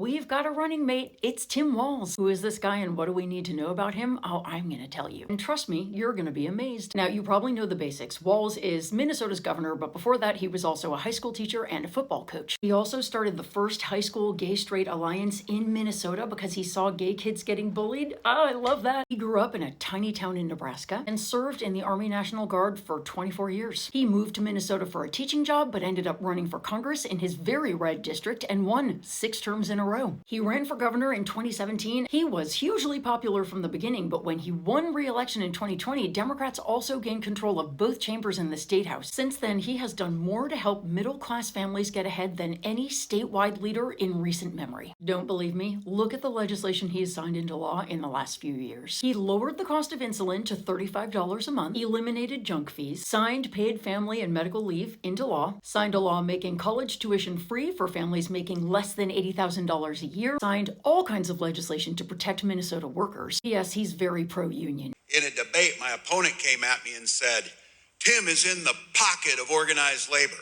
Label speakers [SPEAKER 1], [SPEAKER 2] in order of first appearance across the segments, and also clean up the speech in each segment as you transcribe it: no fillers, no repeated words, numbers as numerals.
[SPEAKER 1] We've got a running mate. It's Tim Walz. Who is this guy and what do we need to know about him? Oh, I'm going to tell you. And trust me, you're going to be amazed. Now, you probably know the basics. Walz is Minnesota's governor, but before that, he was also a high school teacher and a football coach. He also started the first high school gay-straight alliance in Minnesota because he saw gay kids getting bullied. Oh, I love that. He grew up in a tiny town in Nebraska and served in the Army National Guard for 24 years. He moved to Minnesota for a teaching job, but ended up running for Congress in his very red district and won 6 terms in a row. He ran for governor in 2017. He was hugely popular from the beginning, but when he won re-election in 2020, Democrats also gained control of both chambers in the state house. Since then, he has done more to help middle-class families get ahead than any statewide leader in recent memory. Don't believe me? Look at the legislation he has signed into law in the last few years. He lowered the cost of insulin to $35 a month, eliminated junk fees, signed paid family and medical leave into law, signed a law making college tuition free for families making less than $80,000 a year, signed all kinds of legislation to protect Minnesota workers. Yes, he's very pro-union.
[SPEAKER 2] In a debate, my opponent came at me and said, Tim is in the pocket of organized labor.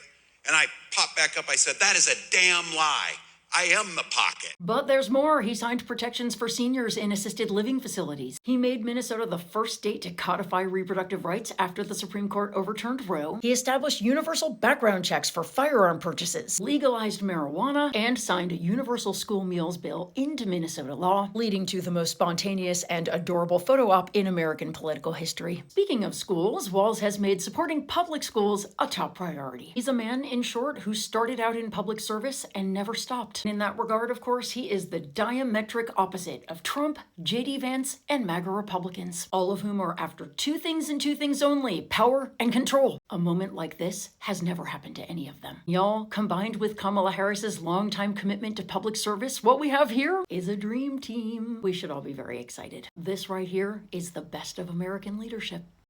[SPEAKER 2] And I popped back up, I said, that is a damn lie. I am the pocket.
[SPEAKER 1] But there's more. He signed protections for seniors in assisted living facilities. He made Minnesota the first state to codify reproductive rights after the Supreme Court overturned Roe. He established universal background checks for firearm purchases, legalized marijuana, and signed a universal school meals bill into Minnesota law, leading to the most spontaneous and adorable photo op in American political history. Speaking of schools, Walz has made supporting public schools a top priority. He's a man, in short, who started out in public service and never stopped. In that regard, of course, he is the diametric opposite of Trump, J.D. Vance, and MAGA Republicans, all of whom are after two things and two things only: power and control. A moment like this has never happened to any of them. Y'all, combined with Kamala Harris's longtime commitment to public service, what we have here is a dream team. We should all be very excited. This right here is the best of American leadership.